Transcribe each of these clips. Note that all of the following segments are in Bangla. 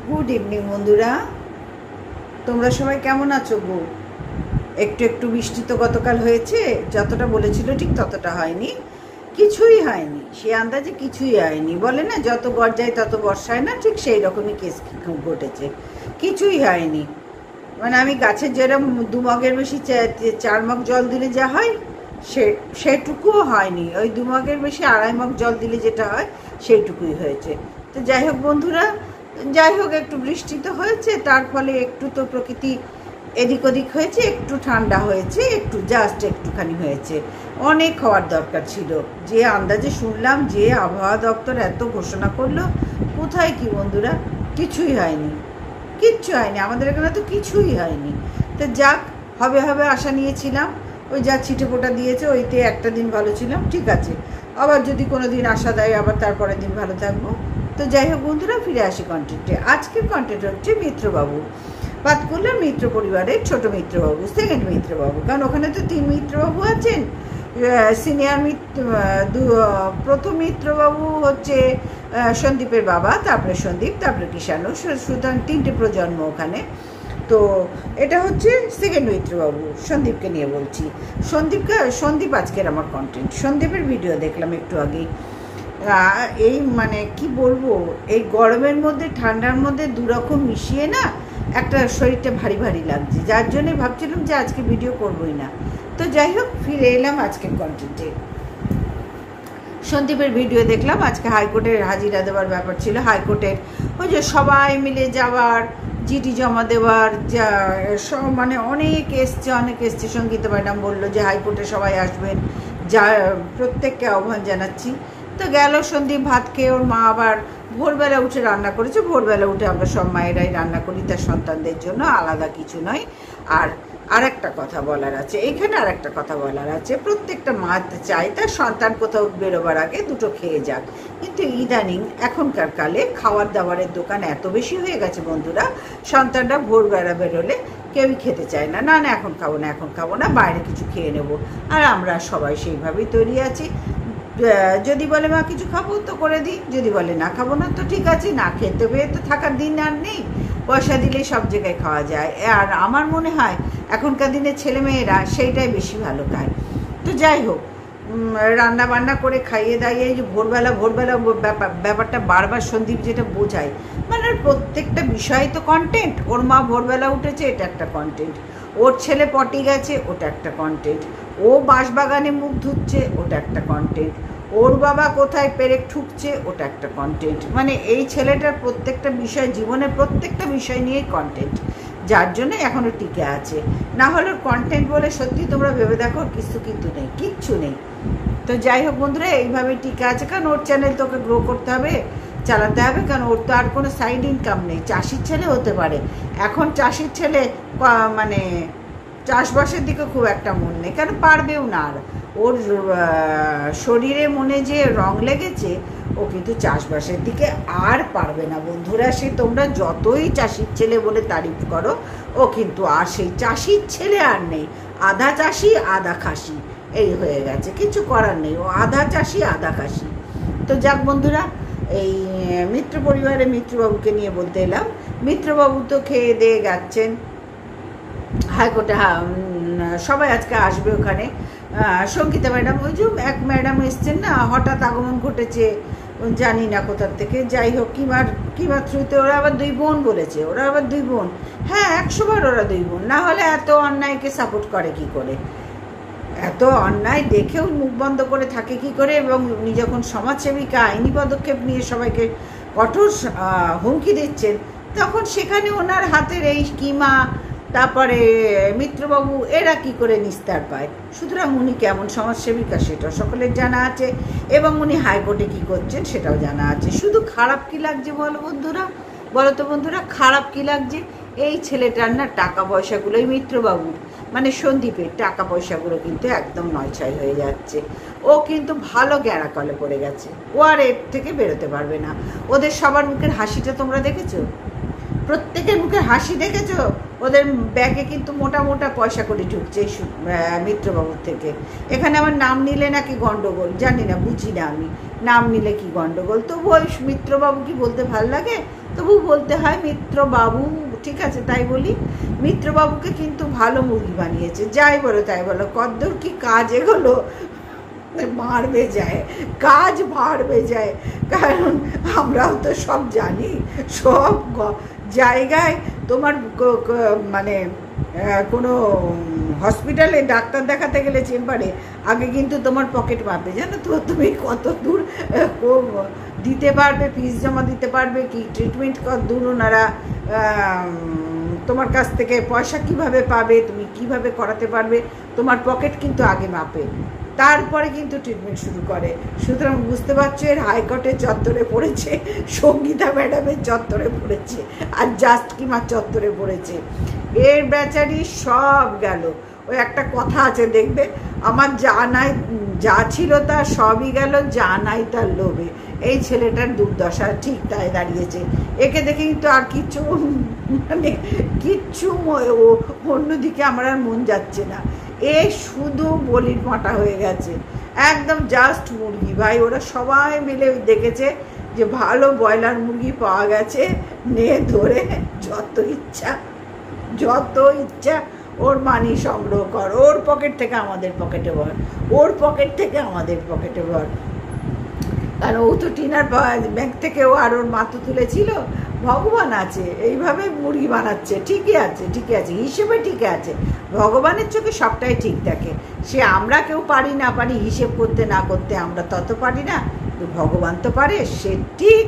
গুড ইভিনিং বন্ধুরা, তোমরা সবাই কেমন আছো গো? একটু একটু বৃষ্টি তো গতকাল হয়েছে, যতটা বলেছিল ঠিক ততটা হয়নি, কিছুই হয়নি, সে আন্দাজে কিছুই হয়নি। বলে না যত গর্জায় তত বর্ষায় না, ঠিক সেই রকমই কেস ঘটেছে, কিছুই হয়নি। মানে আমি গাছের যেরকম 2 মগের বেশি 4 মগ জল দিলে যা হয় সেটুকুও হয়নি, ওই 2 মগের বেশি 2.5 মগ জল দিলে যেটা হয় সেইটুকুই হয়েছে। তো যাই হোক বন্ধুরা, যাই হোক একটু বৃষ্টি তো হয়েছে, তার ফলে একটু তো প্রকৃতি এদিক ওদিক হয়েছে, একটু ঠান্ডা হয়েছে, একটু জাস্ট একটুখানি হয়েছে। অনেক হওয়ার দরকার ছিল, যে আন্দাজে শুনলাম যে আবহাওয়া দপ্তর এত ঘোষণা করলো, কোথায় কি বন্ধুরা, কিছুই হয়নি, কিচ্ছু হয়নি, আমাদের এখানে তো কিছুই হয়নি। তো যাক, হবে হবে আশা নিয়েছিলাম, ওই যা ছিটে ফোটা দিয়েছে ওইতে একটা দিন ভালো ছিলাম, ঠিক আছে, আবার যদি কোনো দিন আশা দেয় আবার তারপরের দিন ভালো থাকবো। তো যাই হোক বন্ধুরা, ফিরে আসি কন্টেন্টে। আজকের কন্টেন্ট হচ্ছে মিত্রবাবু, পাতকুল্লার মিত্র পরিবারের ছোট মিত্রবাবু, সেকেন্ড মিত্রবাবু, কারণ ওখানে তো 3 মিত্রবাবু আছেন। সিনিয়র প্রথম মিত্রবাবু হচ্ছে সন্দীপের বাবা, তারপরে সন্দীপ, তারপরে কিষাণু, সুতরাং 3টে প্রজন্ম ওখানে। তো এটা হচ্ছে সেকেন্ড মিত্রবাবু, সন্দীপকে নিয়ে বলছি। সন্দীপ আজকের আমার কন্টেন্ট, সন্দীপের ভিডিও দেখলাম একটু আগেই। এই মানে কি বলবো, এই গরমের মধ্যে ঠান্ডার মধ্যে দুরকম মিশিয়ে না একটা শরীরটা ভারী ভারী লাগছে, যার জন্যে ভাবছিলাম যে আজকে ভিডিও করবোই না। তো যাই হোক, ফিরে এলাম আজকের কন্টেন্টে। সন্দীপের ভিডিও দেখলাম, আজকে হাইকোর্টের হাজিরা দেওয়ার ব্যাপার ছিল, হাইকোর্টের ওই যে সবাই মিলে যাওয়ার, জিডি জমা দেওয়ার, যা মানে অনেক এসছে। সঙ্গীতা ম্যাডাম বললো যে হাইকোর্টে সবাই আসবেন, যা প্রত্যেককে আহ্বান জানাচ্ছি। তো গেল সন্দীপ ভাত খেয়ে, ওর মা আবার ভোরবেলা উঠে রান্না করেছে। ভোরবেলা উঠে আমরা সব মায়েরাই রান্না করি তার সন্তানদের জন্য, আলাদা কিছু নয়। আর একটা কথা বলার আছে এইখানে, আর একটা কথা বলার আছে, প্রত্যেকটা মা চায় তার সন্তান কোথাও বেরোবার আগে দুটো খেয়ে যাক, কিন্তু ইদানিং এখনকার কালে খাওয়ার দাওয়ারের দোকান এত বেশি হয়ে গেছে বন্ধুরা, সন্তানরা ভোরবেলা বেরোলে কেউই খেতে চায় না, না না এখন খাবো না, বাইরে কিছু খেয়ে নেবো। আর আমরা সবাই সেইভাবেই তৈরি আছি। যদি বলে মা কিছু খাবো তো করে দিই, যদি বলে না খাবো না তো ঠিক আছে, না খেতে পেয়ে তো থাকার দিন আর নেই, পয়সা দিলেই সব জায়গায় খাওয়া যায়। আর আমার মনে হয় এখনকার দিনের ছেলেমেয়েরা সেইটাই বেশি ভালো খায়। তো যাই হোক, রান্না বান্না করে খাইয়ে দাইয়ে যে ভোরবেলা ব্যাপারটা বারবার সন্দীপ যেটা বোঝায়, মানে প্রত্যেকটা বিষয় তো কন্টেন্ট। ওর মা ভোরবেলা উঠেছে, এটা একটা কন্টেন্ট, ওর ছেলে পটি গেছে, ওটা একটা কন্টেন্ট, ও বাঁশবাগানে মুখ ধুচ্ছে, ওটা একটা কন্টেন্ট, ওর বাবা কোথায় পেরেক ঠুকছে, ওটা একটা কন্টেন্ট। মানে এই ছেলেটার প্রত্যেকটা বিষয়, জীবনের প্রত্যেকটা বিষয় নিয়েই কন্টেন্ট, যার জন্য এখনও টিকে আছে। না হলে কন্টেন্ট বলে সত্যি তোমরা ভেবে দেখো কিচ্ছু নেই। তো যাই হোক বন্ধুরা, এইভাবে টিকে আছে, কারণ ওর চ্যানেল তোকে গ্রো করতে হবে, চালাতে হবে, কারণ ওর তো আর কোনো সাইড ইনকাম নেই। চাষির ছেলে হতে পারে, এখন চাষির ছেলে মানে চাষবাসের দিকে খুব একটা মন নেই, কারণ পারবেও না। আর ওর শরীরে মনে যে রং লেগেছে, ও কিন্তু চাষবাসের দিকে আর পারবে না বন্ধুরা। সে তোমরা যতই চাষির ছেলে বলে তারিফ করো, ও কিন্তু আর সেই চাষির ছেলে আর নেই, আধা চাষি আধা খাসি এই হয়ে গেছে, কিছু করার নেই, ও আধা চাষি আধা খাসি। তো যাক বন্ধুরা, এই মিত্র পরিবারে মিত্রবাবুকে নিয়ে বলতে এলাম। মিত্রবাবু তো খেয়ে দিয়ে যাচ্ছেন হাইকোর্টে, সবাই আজকে আসবে ওখানে। সঙ্গীতা ম্যাডাম, ওই যে এক ম্যাডাম এসছেন না, হঠাৎ আগমন ঘটেছে, জানি না কোথার থেকে। যাই হোক, কিমার থ্রুতে ওরা আবার 2 বোন বলেছে, ওরা আবার 2 বোন, হ্যাঁ 100 বার ওরা 2 বোন, না হলে এত অন্যায়কে সাপোর্ট করে কি করে, এত অন্যায় দেখেও মুখ বন্ধ করে থাকে কি করে। এবং উনি যখন সমাজসেবিকা আইনি পদক্ষেপ নিয়ে সবাইকে কঠোর হুমকি দিচ্ছেন, তখন সেখানে ওনার হাতের এই কিমা, তারপরে মিত্রবাবু, এরা কি করে নিস্তার পায়। সুতরাং উনি কেমন সমাজসেবিকা সেটাও সকলের জানা আছে, এবং উনি হাইকোর্টে কী করছেন সেটাও জানা আছে। শুধু খারাপ কি লাগছে বলো তো বন্ধুরা, খারাপ কি লাগছে? এই ছেলেটার না টাকা পয়সাগুলোই, মিত্রবাবুর মানে সন্দীপের টাকা পয়সাগুলো কিন্তু একদম নয়ছয় হয়ে যাচ্ছে। ও কিন্তু ভালো গ্যাঁড়াকলে পড়ে গেছে, ও আর এর থেকে বেরোতে পারবে না। ওদের সবার মুখের হাসিটা তোমরা দেখেছো? প্রত্যেকের মুখে হাসি দেখেছো? ওদের ব্যাগে কিন্তু মোটা মোটা পয়সা করে ঢুকছে মিত্রবাবুর থেকে। এখানে আমার নাম নিলে নাকি গন্ডগোল, জানি না, বুঝি না আমি, নাম নিলে কি গন্ডগোল। তবু ওই মিত্রবাবু কি বলতে ভাল লাগে তবু বলতে হয় মিত্রবাবু, ঠিক আছে তাই বলি, মিত্রবাবুকে কিন্তু ভালো মুরগি বানিয়েছে। যাই বলো তাই বলো, কদ্দূর কি কাজ এগুলো মারবে যায়, কাজ মারবে যায়। কারণ আমরাও তো সব জানি, সব জায়গায় তোমার মানে কোনো হসপিটালে ডাক্তার দেখাতে গেলে চেম্বারে আগে কিন্তু তোমার পকেট মাপে, জানো তো তুমি কত দূর দিতে পারবে, ফিস জমা দিতে পারবে, কি ট্রিটমেন্ট কত দূর ওনারা তোমার কাছ থেকে পয়সা কিভাবে পাবে, তুমি কিভাবে করাতে পারবে, তোমার পকেট কিন্তু আগে মাপে, তারপরে কিন্তু ট্রিটমেন্ট শুরু করে। সুতরাং বুঝতে পারছো এর হাইকোর্টের চত্বরে পড়েছে, সঙ্গীতা ম্যাডামের চত্বরে পড়েছে, আর জাস্টকিমার চত্বরে পড়েছে। এর বেচারি সব গেল। ওই একটা কথা আছে দেখবে, আমার যা নাই, যা ছিল তার সবই গেল, যা নাই তার লোভে। এই ছেলেটার দুর্দশা ঠিক তাই দাঁড়িয়েছে। একে দেখে কিন্তু আর কিচ্ছু মানে কিচ্ছু অন্যদিকে আমার আর মন যাচ্ছে না। এ শুধু বলির পাঁটা হয়ে গেছে, একদম জাস্ট মুরগি। ভাই ওরা সবাই মিলে দেখেছে যে ভালো ব্রয়লার মুরগি পাওয়া গেছে, নিয়ে ধরে যত ইচ্ছা ওর মানি সংগ্রহ কর, ওর পকেট থেকে আমাদের পকেটে ভর, ওর পকেট থেকে আমাদের পকেটে ভর। কারণ ও তো টিনার ব্যাংক থেকেও আর ওর মা তো তুলেছিল। ভগবান আছে, এইভাবে মুরগি বানাচ্ছে, ঠিকই আছে, ঠিকই আছে, হিসেবে ঠিক আছে। ভগবানের চোখে সবটাই ঠিক থাকে। সে আমরা কেউ পারি না পারি হিসেব করতে না করতে, আমরা তত পারি না, তো ভগবান তো পারে। সে ঠিক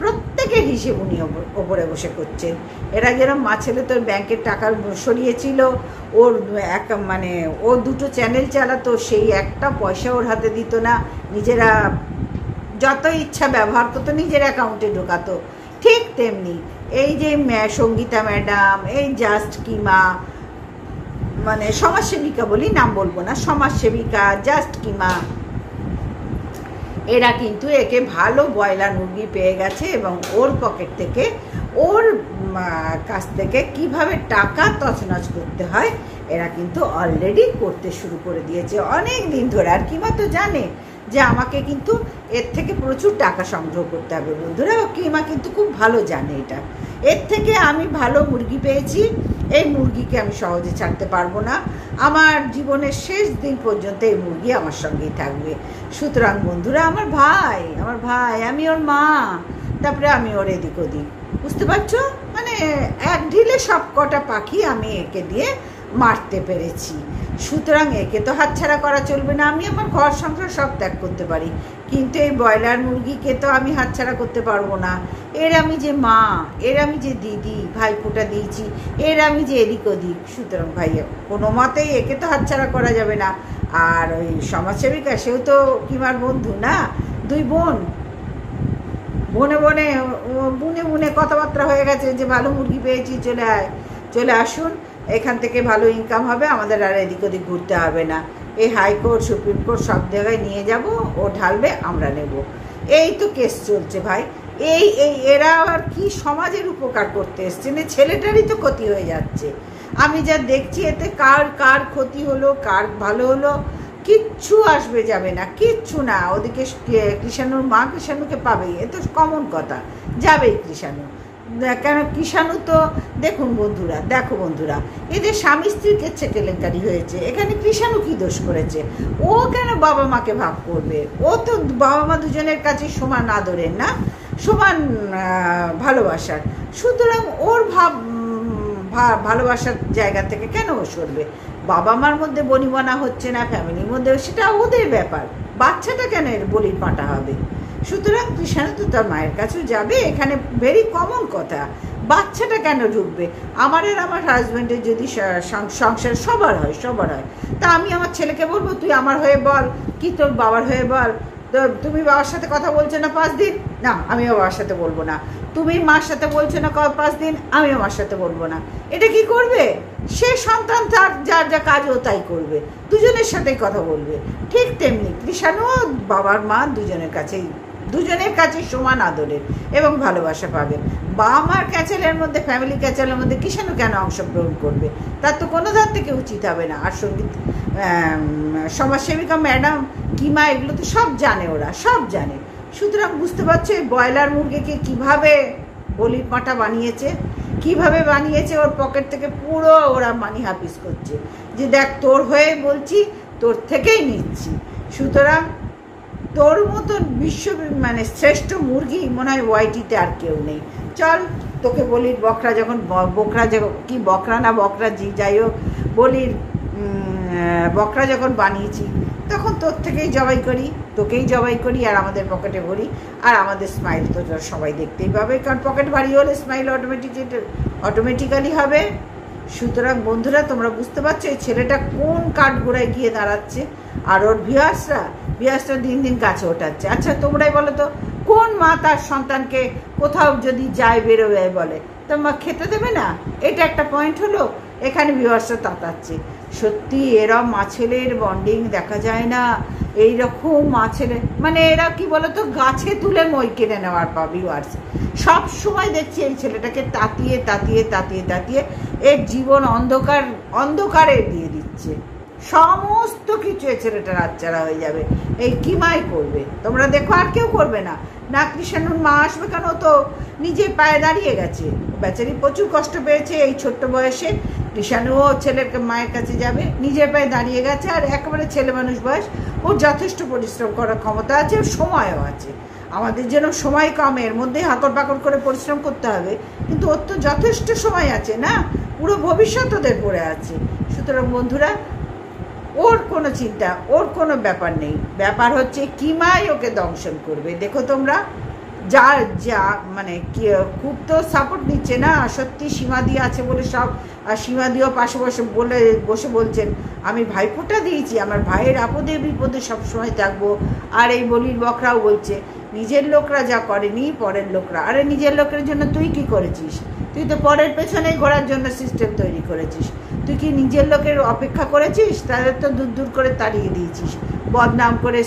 প্রত্যেকের হিসেব উনি ওপরে বসে করছেন। এরা যেরকম মা ছেলে তোর ব্যাংকের টাকা সরিয়েছিল, ওর মানে ও দুটো চ্যানেল চালাতো, সেই একটা পয়সা ওর হাতে দিত না, নিজেরা যত ইচ্ছা ব্যবহার করতো, নিজের অ্যাকাউন্টে ঢোকাতো। ঠিক তেমনি এই যে সঙ্গীতা ম্যাডাম, এই জাস্টকিমা, মানে সমাজসেবিকা বলি, নাম বলবো না, সমাজসেবিকা জাস্টকিমা, এরা কিন্তু একে ভালো ব্রয়লার মুরগি পেয়ে গেছে এবং ওর পকেট থেকে, ওর কাছ থেকে কিভাবে টাকা তছনছ করতে হয় এরা কিন্তু অলরেডি করতে শুরু করে দিয়েছে অনেক দিন ধরে। আর কিমা তো জানে যে আমাকে কিন্তু এর থেকে প্রচুর টাকা সংগ্রহ করতে হবে। বন্ধুরা, কিমা কিন্তু খুব ভালো জানে এটা। এর থেকে আমি ভালো মুরগি পেয়েছি, এই মুরগিকে আমি সহজে ছাড়তে পারবো না, আমার জীবনের শেষ দিন পর্যন্ত এই মুরগি আমার সঙ্গেই থাকবে। সুতরাং বন্ধুরা, আমার ভাই, আমি ওর মা, তারপরে আমি ওর এদিক ওদিক, বুঝতে পারছো? মানে এক ঢিলে সব কটা পাখি আমি একে দিয়ে মারতে পেরেছি। সুতরাং একে তো হাতছাড়া করা চলবে না। আমি আমার ঘর সংসার সব ত্যাগ করতে পারি, কিন্তু এই ব্রয়লার মুরগিকে তো আমি হাতছাড়া করতে পারবো না। এর আমি যে মা, এর আমি যে দিদি, ভাইফোঁটা দিয়েছি, এর আমি যে এদিক ওদিক। সুতরাং ভাই কোনো মতেই একে তো হাতছাড়া করা যাবে না। আর ওই সমাজসেবিকা, সেও তো কিমার বন্ধু না, দুই বোন, বুনে কথাবার্তা হয়ে গেছে যে ভালো মুরগি পেয়েছি, চলে আসুন, এখান থেকে ভালো ইনকাম হবে, আমাদের আর এদিক ওদিক ঘুরতে হবে না, এই হাইকোর্ট সুপ্রিম কোর্ট সব জায়গায় নিয়ে যাব, ও ঢালবে আমরা নেব। এই তো কেস চলছে ভাই। এরা আর কি সমাজের উপকার করতে এসছে না, ছেলেটারই তো ক্ষতি হয়ে যাচ্ছে। আমি যা দেখছি এতে কার ক্ষতি হলো, কার ভালো হলো, কিচ্ছু আসবে যাবে না, কিচ্ছু না। ওদিকে কৃষাণুর মা কৃষাণুকে পাবেই, এ তো কমন কথা, যাবেই কৃষাণু। কেন কৃষাণু তো দেখো বন্ধুরা, এদের স্বামী স্ত্রীর কেচ্ছে কেলেঙ্কারি হয়েছে, এখানে কৃষাণু কি দোষ করেছে? ও কেন বাবা মাকে ভাগ করবে? ও তো বাবা মা দুজনের কাছে সমান আদরের না, সমান ভালোবাসার। সুতরাং ওর ভালোবাসার জায়গা থেকে কেন ও সরবে? বাবা মার মধ্যে বনিবনা হচ্ছে না, ফ্যামিলির মধ্যে, সেটা ওদের ব্যাপার, বাচ্চাটা কেন এর বলির পাঁটা হবে? সুতরাং কৃষাণু তো তার মায়ের কাছেও যাবে, এখানে ভেরি কমন কথা। বাচ্চাটা কেন ঢুকবে? আমার হাজব্যান্ডের যদি সংসার সবার হয়, তা আমি আমার ছেলেকে বলবো তুই আমার হয়ে বল, কি তোর বাবার হয়ে বল, তো তুমি বাবার সাথে কথা বলছো না 5 দিন, না আমিও বাবার সাথে বলবো না, তুমি মার সাথে বলছো না 5 দিন, আমিও মার সাথে বলবো না। এটা কি করবে? সে সন্তান তার যার যা কাজ ও তাই করবে, দুজনের সাথেই কথা বলবে। ঠিক তেমনি কৃষাণু বাবার মা দুজনের কাছেই সমান আদরের এবং ভালোবাসা পাবে। বাবা মার ক্যাচেলের মধ্যে, ফ্যামিলি ক্যাচেলের মধ্যে কৃষাণু কেন অংশগ্রহণ করবে? তার তো কোনো ধার থেকে উচিত হবে না। আর সমাজসেবিকা ম্যাডাম, কিমা, এগুলো তো সব জানে, ওরা সব জানে। সুতরাং বুঝতে পারছো এই ব্রয়লার মুরগিকে কিভাবে বলির পাঁঠা বানিয়েছে। কিভাবে বানিয়েছে, ওর পকেট থেকে পুরো ওরা মানি হাফিস করছে যে দেখ তোর হয়ে বলছি, তোর থেকেই নিচ্ছি। সুতরাং তোর মতন বিশ্ব মানে শ্রেষ্ঠ মুরগি মনে হয় ওয়াইটিতে আর কেউ নেই। চল তোকে বলির বকরা যখন বকরা কি বকরা না বকরা যাই হোক, বলির বকরা যখন বানিয়েছি তখন তোর থেকেই জবাই করি, তোকেই জবাই করি আর আমাদের পকেটে ভরি। আর আমাদের স্মাইল তো সবাই দেখতেই পাবে, কারণ পকেট ভারী হলে স্মাইল অটোমেটিক্যালি হবে। সুতরাং বন্ধুরা তোমরা বুঝতে পারছো এই ছেলেটা কোন কাঠগোড়ায় গিয়ে দাঁড়াচ্ছে, আর ওর ভিউয়ার্সরা দিন দিন গাছে ওঠাচ্ছে। আচ্ছা তোমরাই বলো তো, কোন মা তার সন্তানকে কোথাও যদি যায় বেরোবে বলে তো মা খেতে দেবে না? এটা একটা পয়েন্ট হলো। এখানে ভিউয়ার্সরা তাতাচ্ছে। সত্যি এরা মা ছেলের বন্ডিং দেখা যায় না, এইরকম মা ছেলে মানে এরা কি বলতো গাছে তুলে মই কিনে নেওয়ার পা। ভিউয়ার্স সব সময় দেখছি এই ছেলেটাকে তাতিয়ে তাতিয়ে তাতিয়ে তাতিয়ে এর জীবন অন্ধকারে দিয়ে দিচ্ছে। সমস্ত কিছু এই ছেলেটা রাতচারা হয়ে যাবে। এই কি মাই করবে তোমরা দেখো, আর কেউ করবে না। না কৃষাণুর মা আসবে, কেন তো নিজের পায়ে দাঁড়িয়ে গেছে। বেচারি প্রচুর কষ্ট পেয়েছে এই ছোট্ট বয়সে। কৃষাণুও ছেলের মায়ের কাছে যাবে, নিজের পায়ে দাঁড়িয়ে গেছে, আর একেবারে ছেলে মানুষ বয়স, ওর যথেষ্ট পরিশ্রম করার ক্ষমতা আছে, ওর সময়ও আছে। আমাদের যেন সময় কম, এর মধ্যেই হাকড় পাকড় করে পরিশ্রম করতে হবে, কিন্তু ওর তো যথেষ্ট সময় আছে না, পুরো ভবিষ্যৎ ওদের পড়ে আছে। সুতরাং বন্ধুরা ওর কোনো চিন্তা, ওর কোনো ব্যাপার নেই। ব্যাপার হচ্ছে কিমাই ওকে দংশন করবে। দেখো তোমরা যা মানে খুব তো সাপোর্ট নিচ্ছে না, সত্যি সীমাদি আছে বলে সব। আর সীমাদিও পাশে বসে বলছেন আমি ভাইফোঁটা দিয়েছি, আমার ভাইয়ের আপদে বিপদে সবসময় থাকবো। আর এই বলির বকরাও বলছে নিজের লোকরা যা করেনি পরের লোকরা। আরে নিজের লোকের জন্য তুই কি করেছিস? তুই তো পরের পেছনেই ঘোরার জন্য সিস্টেম তৈরি করেছিস। তুই কি নিজের লোকের অপেক্ষা করেছিস? তাদের তো দূর দূর করে তাড়িয়ে দিয়েছিস বদনাম করে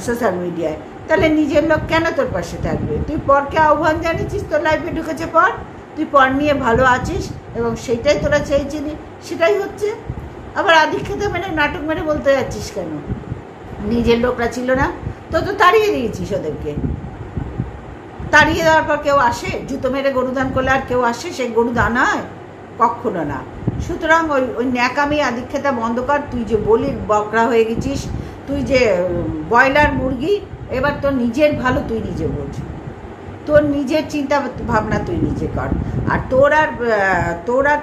সোশ্যাল মিডিয়ায়। তাহলে নিজের লোক কেন তোর পাশে থাকবে? তুই পরকে আহ্বান জানিয়েছিস, তোর লাইফে ঢুকেছে পর, তুই পর নিয়ে ভালো আছিস এবং সেটাই তোরা চেয়েছিলি, সেটাই হচ্ছে। আবার আধিক্যতা মেনে নাটক মেরে বলতে যাচ্ছিস কেন? নিজের লোকরা ছিল না তো তাড়িয়ে দিয়েছিস ওদেরকে। তাড়িয়ে দেওয়ার পর কেউ আসে? জুতো মেরে গরুদান করলে আর কেউ আসে? সেই গরুদান হয় কখনো না। সুতরাং ওই ন্যাকামি আধিক্যতা বন্ধ কর। তুই যে বলির বকরা হয়ে গেছিস, তুই যে ব্রয়লার মুরগি, এবার তোর নিজের ভালো তুই নিজে বোঝ, তোর নিজের চিন্তা ভাবনা তুই নিজে কর। আর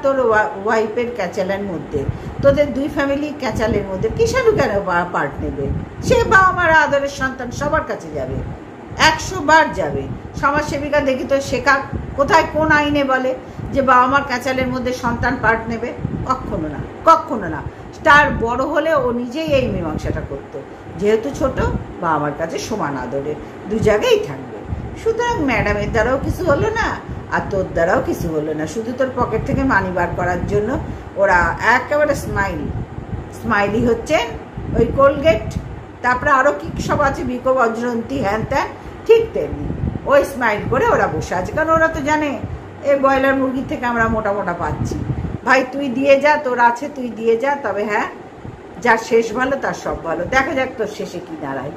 তোর ওয়াইফের ক্যাচালের মধ্যে, তোদের দুই ফ্যামিলি ক্যাচালের মধ্যে কৃষাণু কেন পার্ট নেবে? সে বাবা মার আদরের সন্তান, সবার কাছে যাবে, 100 বার যাবে। সমাজসেবিকা দেখি তো শেখা কোথায়, কোন আইনে বলে যে বাবা মার ক্যাচালের মধ্যে সন্তান পার্ট নেবে? কখনো না, কখনো না। তার বড় হলে ও নিজেই এই মীমাংসাটা করতো, যেহেতু ছোট বাবা মার কাছে সমান আদরে দু জায়গায় থাকবে। সুতরাং ম্যাডামের দ্বারাও কিছু হলো না, আর তোর দ্বারাও কিছু হলো না। শুধু তোর পকেট থেকে মানি বার করার জন্য ওরা একেবারে স্মাইলি হচ্ছেন। ওই কোলগেট, তারপরে আরও কি সব আছে, বিকো বজ্রন্তী হ্যান ত্যান, ঠিক তেমনি ওই স্মাইল করে ওরা বসে আছে। কারণ ওরা তো জানে এই ব্রয়লার মুরগির থেকে আমরা মোটা মোটা পাচ্ছি। ভাই তুই দিয়ে যা, তোর আছে তুই দিয়ে যা, তবে হ্যাঁ যার শেষ ভালো তার সব ভালো। দেখা যাক তোর শেষে কি দাঁড়ায়।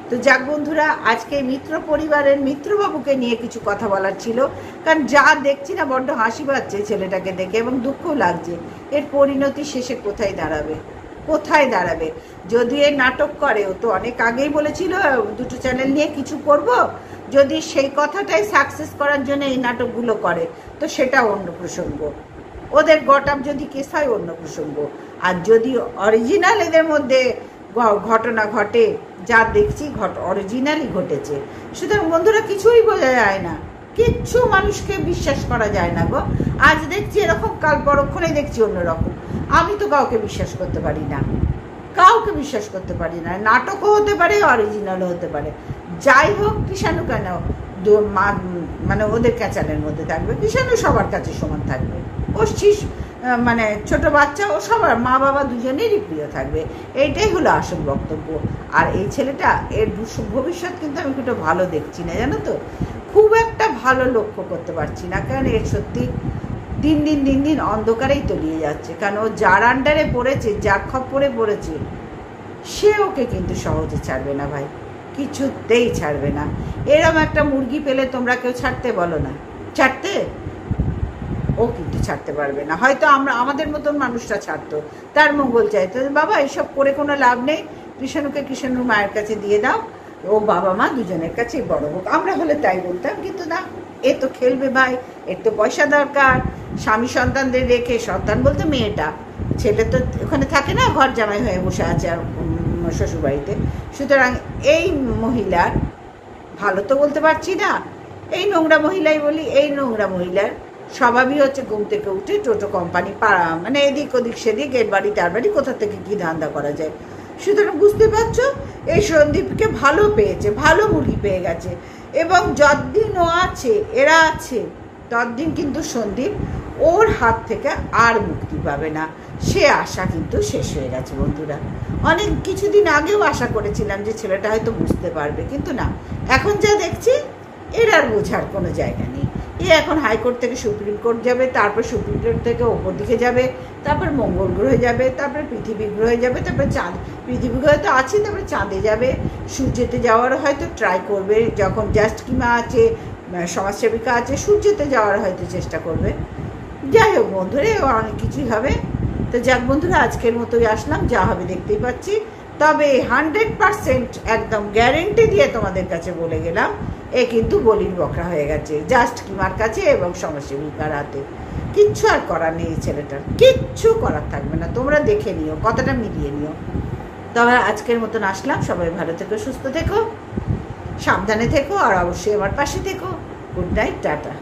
তো যাক বন্ধুরা, আজকে মিত্র পরিবারের মিত্রবাবুকে নিয়ে কিছু কথা বলার ছিল, কারণ যা দেখছি না বড্ড হাসি পাচ্ছে ছেলেটাকে দেখে এবং দুঃখও লাগছে। এর পরিণতি শেষে কোথায় দাঁড়াবে? যদি এর নাটক করে, ও তো অনেক আগেই বলেছিল দুটো চ্যানেল নিয়ে কিছু করব, যদি সেই কথাটাই সাকসেস করার জন্য এই নাটকগুলো করে তো সেটা অন্য প্রসঙ্গ। ওদের গট আপ যদি কেস হয় অন্য প্রসঙ্গ। আর যদি অরিজিনাল এদের মধ্যে ঘটনা ঘটে, যা দেখছি অরিজিনালই ঘটেছে। সুতরাং বন্ধুরা কিছুই বোঝা যায় না, কিচ্ছু মানুষকে বিশ্বাস করা যায় না গো। আজ দেখছি এরকম, কাল পরক্ষণেই দেখছি অন্যরকম। আমি তো কাউকে বিশ্বাস করতে পারি না, নাটকও হতে পারে, অরিজিনালও হতে পারে। যাই হোক, কৃষাণু কেন মানে ওদের ক্যাচালের মধ্যে থাকবে? কৃষাণু সবার কাছে সমান থাকবে। ও মানে ছোট বাচ্চা, ও সবার মা বাবা দুজনেরই প্রিয় থাকবে। এইটাই হলো আসল বক্তব্য। আর এই ছেলেটা, এর ভবিষ্যৎ কিন্তু আমি একটু ভালো দেখছি না, জানো তো, খুব একটা ভালো লক্ষ্য করতে পারছি না। কারণ এর সত্যি দিন দিন অন্ধকারেই তলিয়ে যাচ্ছে। কারণ ও যার আন্ডারে পড়েছে, যার খপ্পরে পড়েছে, সে ওকে কিন্তু সহজে ছাড়বে না ভাই। কিছুতেই ছাড়বে না। এরম একটা মুরগি পেলে তোমরা কেউ ছাড়তে বলো না, ছাড়তে? ও কিন্তু ছাড়তে পারবে না। হয়তো আমাদের মতন মানুষরা ছাড়তো, তার মঙ্গল চাইতো। বাবা এসব করে কোনো লাভ নেই, কৃষ্ণকে কৃষ্ণুর মায়ের কাছে দিয়ে দাও, ও বাবা মা দুজনের কাছেই বড় হোক। আমরা হলে তাই বলতাম, কিন্তু না, এ তো খেলবে ভাই, এর তো পয়সা দরকার। স্বামী সন্তানদের রেখে, সন্তান বলতে মেয়েটা, ছেলে তো ওখানে থাকে না, ঘর জামাই হয়ে বসে আছে আর শ্বশুরবাড়িতে। সুতরাং এই মহিলার, ভালো তো বলতে পারছি না, এই নোংরা মহিলাই বলি, এই নোংরা মহিলার স্বভাবই হচ্ছে ঘুম থেকে উঠে টোটো কোম্পানি পাড়া, মানে এদিক ওদিক সেদিক, এর বাড়ি তার বাড়ি, কোথা থেকে কী ধান্দা করা যায়। সুতরাং বুঝতে পারছো, এই সন্দীপকে ভালো পেয়েছে, ভালো মুরগি পেয়ে গেছে, এবং যতদিন ও আছে, এরা আছে, ততদিন কিন্তু সন্দীপ ওর হাত থেকে আর মুক্তি পাবে না। সে আশা কিন্তু শেষ হয়ে গেছে বন্ধুরা। অনেক কিছুদিন আগেও আশা করেছিলাম যে ছেলেটা হয়তো বুঝতে পারবে, কিন্তু না, এখন যা দেখছি এর আর বোঝার কোনো জায়গা নেই। এ এখন হাইকোর্ট থেকে সুপ্রিম কোর্ট যাবে, তারপর সুপ্রিম কোর্ট থেকে ওপর দিকে যাবে, তারপর মঙ্গল গ্রহে যাবে, তারপর পৃথিবী গ্রহে যাবে, তারপর চাঁদ, পৃথিবী গ্রহে তো আছে, তারপরে চাঁদে যাবে, সূর্যেতে যাওয়ারও হয়তো ট্রাই করবে, যখন জাস্ট কিমা আছে, সমাজসেবিকা আছে, সূর্যেতে যাওয়ার হয়তো চেষ্টা করবে। যাই হোক বন্ধুরা, অনেক কিছুই হবে। তো যাক বন্ধুরা, আজকের মতোই আসলাম, যা হবে দেখতেই পাচ্ছি। তবে 100% একদম গ্যারেন্টি দিয়ে তোমাদের কাছে বলে গেলাম, এ কিন্তু বলির বকরা হয়ে গেছে জাস্ট কিমার কাছে এবং সমাজসেবিকার হাতে। কিচ্ছু আর করার নেই, ছেলেটার কিচ্ছু করার থাকবে না। তোমরা দেখে নিও, কথাটা মিলিয়ে নিও। তবে আজকের মতন আসলাম, সবাই ভালো থেকো, সুস্থ থেকো, সাবধানে থেকো, আর অবশ্যই আমার পাশে থেকো। Good night, tata.